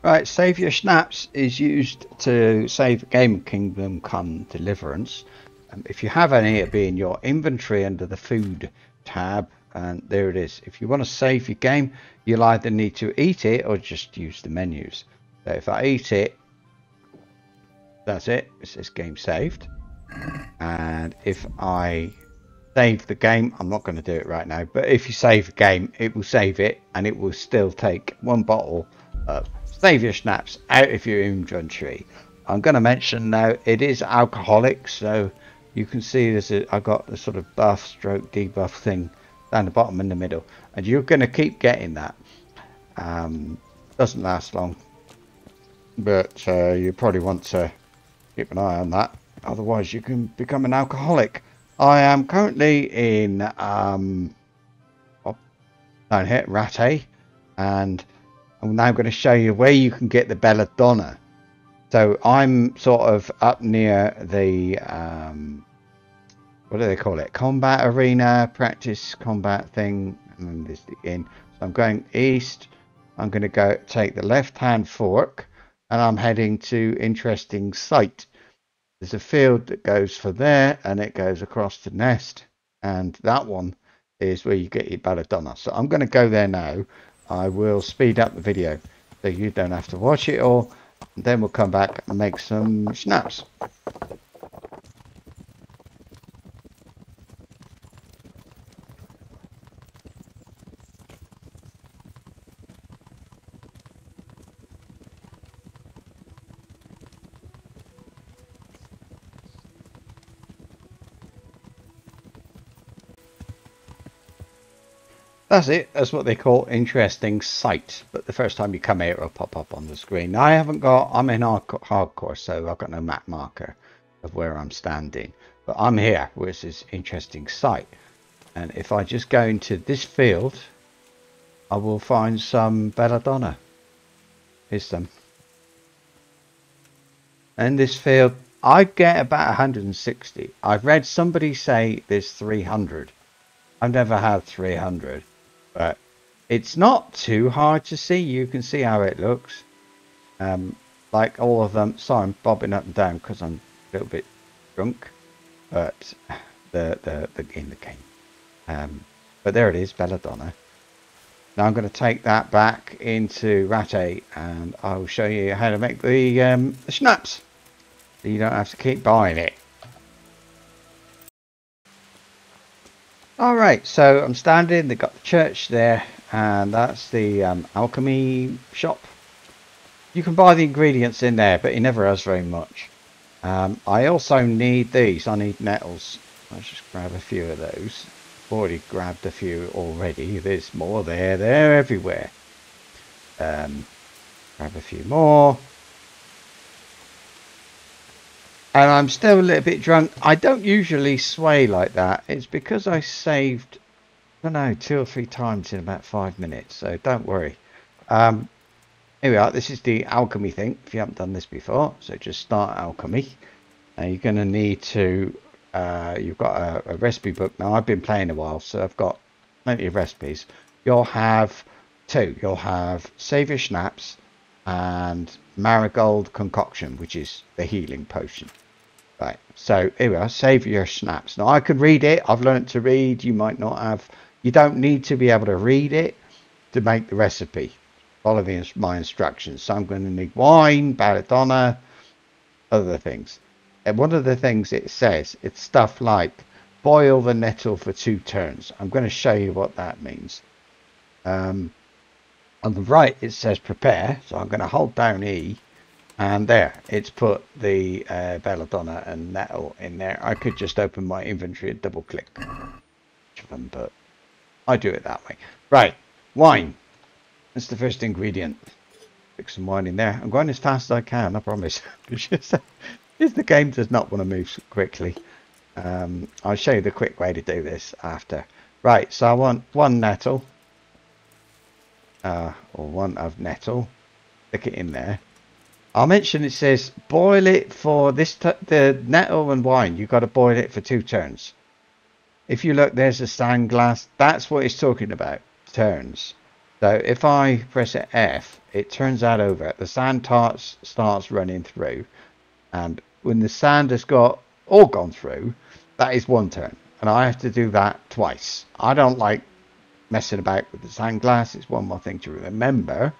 Right, Savior Schnapps is used to save a game of Kingdom Come Deliverance. If you have any, it'll be in your inventory under the food tab, and there it is. If you want to save your game, you'll either need to eat it or just use the menus. So if I eat it, that's it. It says game saved. And if I save the game, I'm not going to do it right now, but if you save a game, it will save it, and it will still take one bottle of Savior Schnapps out of your inventory. I'm going to mention now it is alcoholic, so you can see I got the sort of buff stroke debuff thing down the bottom in the middle, and you're going to keep getting that. Doesn't last long, but you probably want to keep an eye on that, otherwise you can become an alcoholic. I am currently in down here, Rattay, and I'm now going to show you where you can get the Belladonna. So I'm sort of up near the what do they call it? Combat arena, practice combat thing, and then there's the inn. So I'm going east. I'm going to go take the left-hand fork, and I'm heading to interesting sight. There's a field that goes for there, and it goes across the nest, and that one is where you get your Belladonna. So I'm going to go there now. I will speed up the video so you don't have to watch it all, and then we'll come back and make some schnapps. That's it. That's what they call interesting sight. But the first time you come here, it'll pop up on the screen. Now, I'm in hardcore, so I've got no map marker of where I'm standing. But I'm here, which is interesting sight. And if I just go into this field, I will find some Belladonna. Here's some. In this field, I get about 160. I've read somebody say there's 300. I've never had 300. But it's not too hard to see. You can see how it looks. Like all of them. Sorry, I'm bobbing up and down because I'm a little bit drunk. But the in the game. But there it is, Belladonna. Now I'm going to take that back into Rattay, and I'll show you how to make the schnapps. So you don't have to keep buying it. Alright, so I'm standing, they've got the church there, and that's the alchemy shop. You can buy the ingredients in there, but it never has very much. I also need these, I need nettles. Let's just grab a few of those. I've already grabbed a few already, there's more there, they're everywhere. Grab a few more. And I'm still a little bit drunk. I don't usually sway like that. It's because I saved, I don't know, 2 or 3 times in about 5 minutes. So don't worry. Here we are. This is the alchemy thing. If you haven't done this before. So just start alchemy. Now you're going to need to, you've got a recipe book. Now I've been playing a while, so I've got plenty of recipes. You'll have 2. You'll have Savior Schnapps and Marigold Concoction, which is the healing potion. Right, so here we are, Savior Schnapps. Now I could read it, I've learned to read, you might not have. You don't need to be able to read it to make the recipe. Follow my instructions. So I'm going to need wine, Belladonna, other things. And one of the things it says, it's stuff like boil the nettle for 2 turns. I'm going to show you what that means. On the right it says prepare, so I'm going to hold down E, and there it's put the Belladonna and nettle in there. I could just open my inventory and double click each of them, but I do it that way. Right, wine, that's the first ingredient. Stick some wine in there. I'm going as fast as I can, I promise. Just the game does not want to move so quickly. I'll show you the quick way to do this after. Right, so I want 1 nettle. Or 1 of nettle. Stick it in there. I'll mention it says boil it for the nettle and wine. You've got to boil it for 2 turns. If you look, there's a sand glass. That's what it's talking about. Turns. So if I press F, it turns that over. The sand starts running through, and when the sand has got all gone through, that is one turn, and I have to do that twice. I don't like messing about with the sand glass. It's one more thing to remember.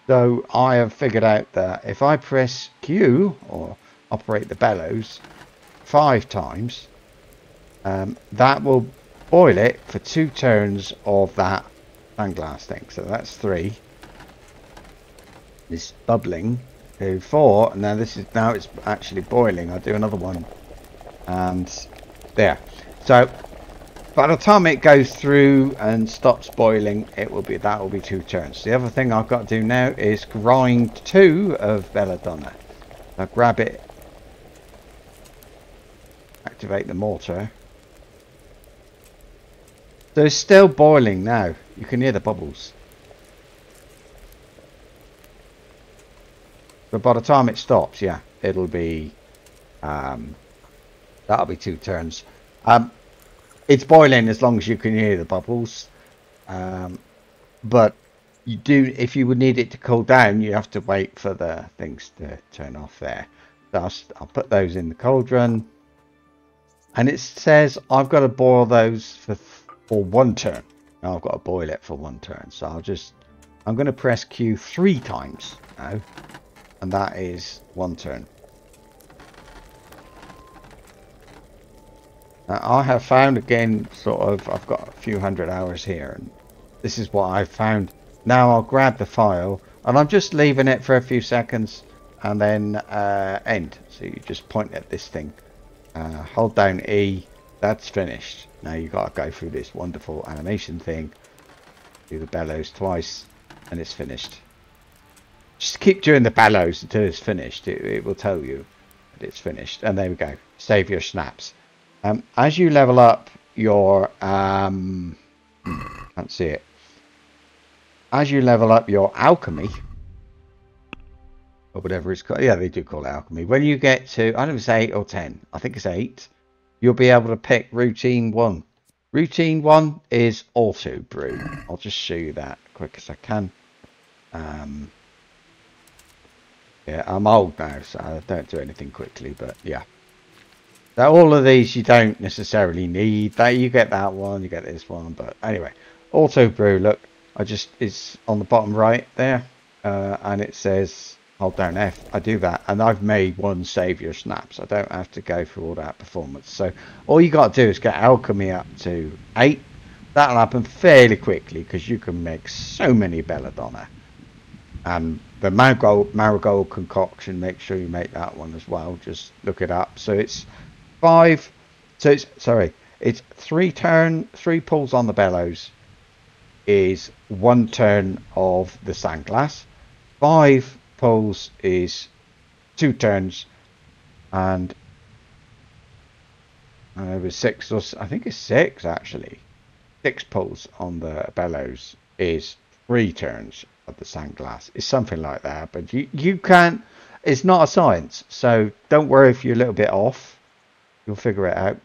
So I have figured out that if I press Q or operate the bellows 5 times, that will boil it for 2 turns of that sandglass thing. So that's 3. It's bubbling to 4. And now now it's actually boiling. I'll do another one, and there. So by the time it goes through and stops boiling, that will be 2 turns. The other thing I've got to do now is grind 2 of Belladonna. I'll grab it, activate the mortar. So it's still boiling now. You can hear the bubbles. But by the time it stops, yeah, it'll be that'll be 2 turns. It's boiling as long as you can hear the bubbles, but you do, if you would need it to cool down, you have to wait for the things to turn off there. So I'll put those in the cauldron, and it says I've got to boil those for 1 turn. Now I've got to boil it for 1 turn, so I'm going to press Q 3 times now, and that is 1 turn. I have found, again, I've got a few hundred hours here, and this is what I've found. Now I'll grab the file, and I'm just leaving it for a few seconds, and then end. So you just point at this thing, hold down E, that's finished. Now you've got to go through this wonderful animation thing, do the bellows twice, and it's finished. Just keep doing the bellows until it's finished. It will tell you that it's finished. And there we go, Savior Schnapps. As you level up your can't see it. As you level up your alchemy, or whatever it's called, yeah, they do call it alchemy. When you get to, I don't know if it's 8 or 10, I think it's 8, you'll be able to pick routine 1. Routine 1 is auto brew. I'll just show you that quick as I can. Yeah, I'm old now, so I don't do anything quickly, but yeah. Now, all of these you don't necessarily need. You get that one, you get this one, but anyway, auto brew. Look, it's on the bottom right there, and it says hold down F. I do that, and I've made 1 Savior Schnapps. I don't have to go through all that performance. So all you got to do is get alchemy up to 8. That'll happen fairly quickly because you can make so many Belladonna. And the marigold concoction, make sure you make that one as well. Just look it up. So it's 5. So it's 3 pulls on the bellows is 1 turn of the sandglass. 5 pulls is 2 turns, and it was 6, or I think it's 6 actually. 6 pulls on the bellows is 3 turns of the sandglass. It's something like that, but you can't. It's not a science, so don't worry if you're a little bit off. You'll figure it out.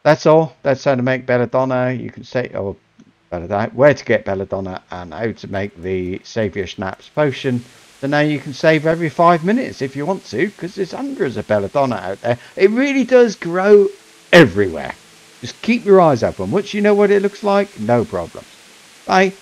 That's all. That's how to make Belladonna. You can say, Belladonna, where to get Belladonna, and how to make the Savior Schnapps potion. So now you can save every 5 minutes if you want to, because there's hundreds of Belladonna out there. It really does grow everywhere. Just keep your eyes open. Once you know what it looks like, no problem. Bye.